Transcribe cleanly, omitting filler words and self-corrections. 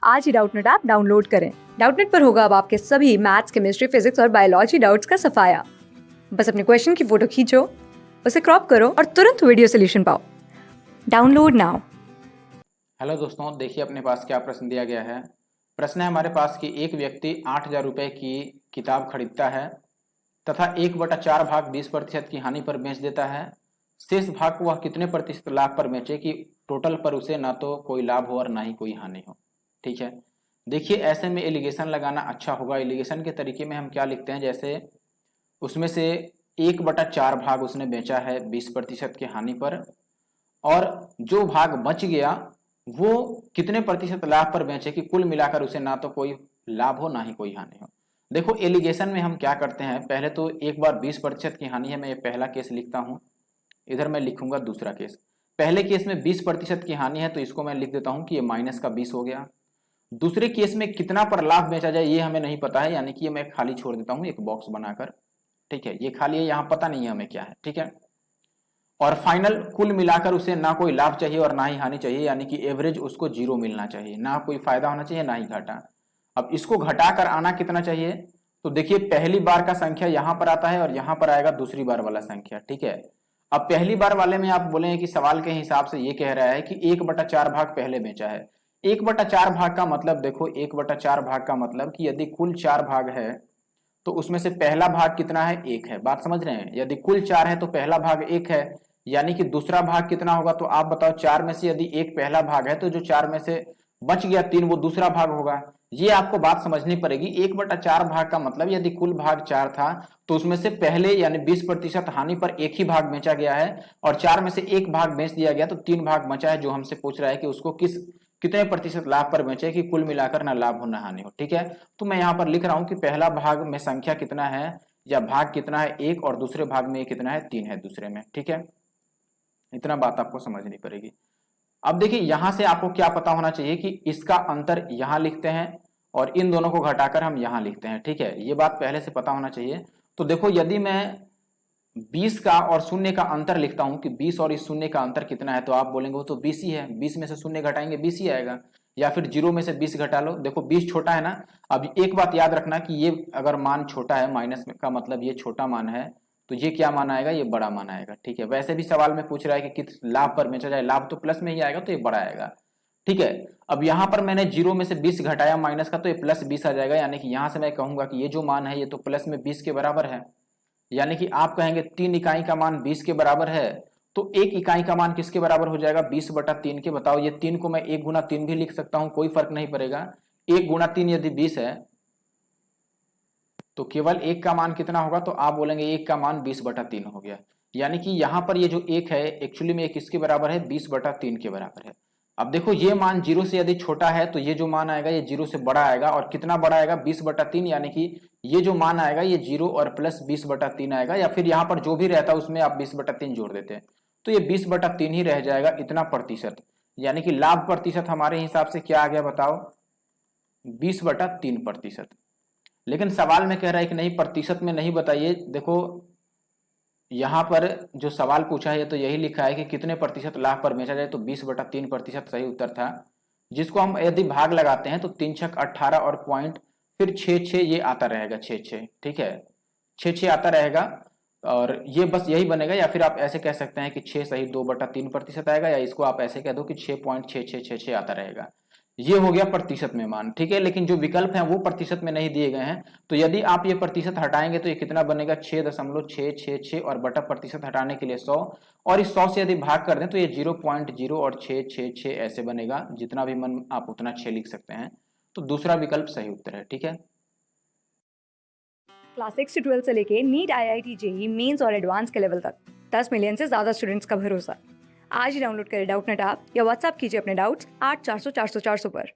आज ही Doubtnut app download करें। Doubtnut पर होगा अब आपके सभी मैथ्स, केमिस्ट्री, फिजिक्स और बायोलॉजी डाउट्स का सफाया। बस अपने क्वेश्चन की फोटो खींचो, उसे क्रॉप करो और तुरंत वीडियो सोल्यूशन पाओ। Download now. हेलो दोस्तों, देखिए अपने पास क्या प्रश्न दिया गया है। प्रश्न है हमारे पास कि एक व्यक्ति 8,000 रुपये की किताब खरीदता है तथा 1/4 भाग 20% की हानि पर बेच देता है। शेष भाग को वह कितने प्रतिशत लाभ पर बेचे कि टोटल पर उसे ना तो कोई लाभ हो और ना ही कोई हानि हो। ठीक है, देखिए ऐसे में एलिगेशन लगाना अच्छा होगा। एलिगेशन के तरीके में हम क्या लिखते हैं, जैसे उसमें से 1/4 भाग उसने बेचा है 20% की हानि पर, और जो भाग बच गया वो कितने प्रतिशत लाभ पर बेचे कि कुल मिलाकर उसे ना तो कोई लाभ हो ना ही कोई हानि हो। देखो एलिगेशन में हम क्या करते हैं, पहले तो एक बार 20% की हानि है, मैं ये पहला केस लिखता हूं, इधर मैं लिखूंगा दूसरा केस। पहले केस में 20% की हानि है तो इसको मैं लिख देता हूं कि ये -20 हो गया। दूसरे केस में कितना पर लाभ बेचा जाए ये हमें नहीं पता है, यानी कि ये मैं खाली छोड़ देता हूं एक बॉक्स बनाकर। ठीक है, ये खाली है, यहां पता नहीं है हमें क्या है। ठीक है, और फाइनल कुल मिलाकर उसे ना कोई लाभ चाहिए और ना ही हानि चाहिए, यानी कि एवरेज उसको 0 मिलना चाहिए, ना कोई फायदा होना चाहिए ना ही घाटा। अब इसको घटाकर आना कितना चाहिए, तो देखिए पहली बार का संख्या यहां पर आता है और यहां पर आएगा दूसरी बार वाला संख्या। ठीक है, अब पहली बार वाले में आप बोले कि सवाल के हिसाब से ये कह रहा है कि 1/4 भाग पहले बेचा है। 1/4 भाग का मतलब देखो, 1/4 भाग का मतलब कि यदि कुल 4 भाग है तो उसमें से पहला भाग कितना है, 1 है। बात समझ रहे हैं, यदि कुल 4 है तो पहला भाग 1 है, यानी कि दूसरा भाग कितना होगा, तो आप बताओ 4 में से यदि 1 पहला भाग है तो जो 4 में से बच गया 3 वो दूसरा भाग होगा। ये आपको बात समझनी पड़ेगी। 1/4 भाग का मतलब यदि कुल भाग 4 था तो उसमें से पहले यानी 20% हानि पर एक ही भाग बेचा गया है और 4 में से एक भाग बेच दिया गया तो 3 भाग बचा है, जो हमसे पूछ रहा है कि उसको कितने प्रतिशत लाभ पर बेचे कि कुल मिलाकर ना लाभ हो ना हानि हो। ठीक है, तो मैं यहां पर लिख रहा हूं कि पहला भाग में संख्या कितना है या भाग कितना है 1, और दूसरे भाग में कितना है 3 है दूसरे में। ठीक है, इतना बात आपको समझनी पड़ेगी। अब देखिए यहां से आपको क्या पता होना चाहिए कि इसका अंतर यहां लिखते हैं और इन दोनों को घटाकर हम यहां लिखते हैं। ठीक है, ये बात पहले से पता होना चाहिए। तो देखो यदि मैं 20 का और शून्य का अंतर लिखता हूं कि 20 और इस शून्य का अंतर कितना है, तो आप बोलेंगे वो तो 20 ही है, 20 में से शून्य घटाएंगे 20 ही आएगा, या फिर 0 में से 20 घटा लो। देखो 20 छोटा है ना। अब एक बात याद रखना कि ये अगर मान छोटा है, माइनस का मतलब ये छोटा मान है, तो ये क्या मान आएगा, ये बड़ा मान आएगा। ठीक है, वैसे भी सवाल में पूछ रहा है कि किस लाभ पर बेचा जाए, लाभ तो प्लस में ही आएगा तो ये बड़ा आएगा। ठीक है, अब यहां पर मैंने 0 में से 20 घटाया माइनस का, तो ये +20 आ जाएगा, यानी कि यहां से मैं कहूंगा कि ये जो मान है ये तो प्लस में 20 के बराबर है। यानी कि आप कहेंगे 3 इकाई का मान 20 के बराबर है, तो 1 इकाई का मान किसके बराबर हो जाएगा, 20/3 के। बताओ ये 3 को मैं 1 × 3 भी लिख सकता हूं, कोई फर्क नहीं पड़ेगा। 1 × 3 यदि 20 है तो केवल 1 का मान कितना होगा, तो आप बोलेंगे 1 का मान 20/3 हो गया। यानी कि यहां पर ये जो 1 है एक्चुअली में 1 किसके बराबर है, 20/3 के बराबर है। अब देखो ये मान 0 से यदि छोटा है तो ये जो मान आएगा ये 0 से बड़ा आएगा, और कितना बड़ा आएगा, 20/3, यानी कि ये जो मान आएगा ये 0 और प्लस 20/3 आएगा, या फिर यहाँ पर जो भी रहता है उसमें आप 20/3 जोड़ देते हैं तो ये 20/3 ही रह जाएगा, इतना प्रतिशत। यानी कि लाभ प्रतिशत हमारे हिसाब से क्या आ गया बताओ, 20/3%। लेकिन सवाल में कह रहा है कि नहीं प्रतिशत में नहीं बताइए। देखो यहाँ पर जो सवाल पूछा है तो यही लिखा है कि कितने प्रतिशत लाभ पर बेचा जाए, तो 20/3% सही उत्तर था, जिसको हम यदि भाग लगाते हैं तो 3×6 = 18 और पॉइंट फिर 6 ये आता रहेगा, 6 ठीक है, 6 आता रहेगा, और ये बस यही बनेगा। या फिर आप ऐसे कह सकते हैं कि 6 सही 2/3% आएगा, या इसको आप ऐसे कह दो कि 6.6666 आता रहेगा। ये हो गया प्रतिशत में मान। ठीक है, लेकिन जो विकल्प हैं वो प्रतिशत में नहीं दिए गए हैं, तो यदि आप ये प्रतिशत हटाएंगे तो ये कितना बनेगा, 6.666, और बटा प्रतिशत हटाने के लिए 100, और इस 100 से यदि भाग कर दें तो ये 0.0 और 666 ऐसे बनेगा। जितना भी मन आप उतना 6 लिख सकते हैं, तो दूसरा विकल्प सही उत्तर है। ठीक है, क्लास 6 से 12 से लेके नीट, IIT, JEE मेंस और एडवांस के लेवल तक 10 मिलियन से ज्यादा स्टूडेंट्स का भरोसा। आज ही डाउनलोड करें डाउटनेट ऐप या व्हाट्सएप कीजिए अपने डाउट्स 8400 400 400 पर।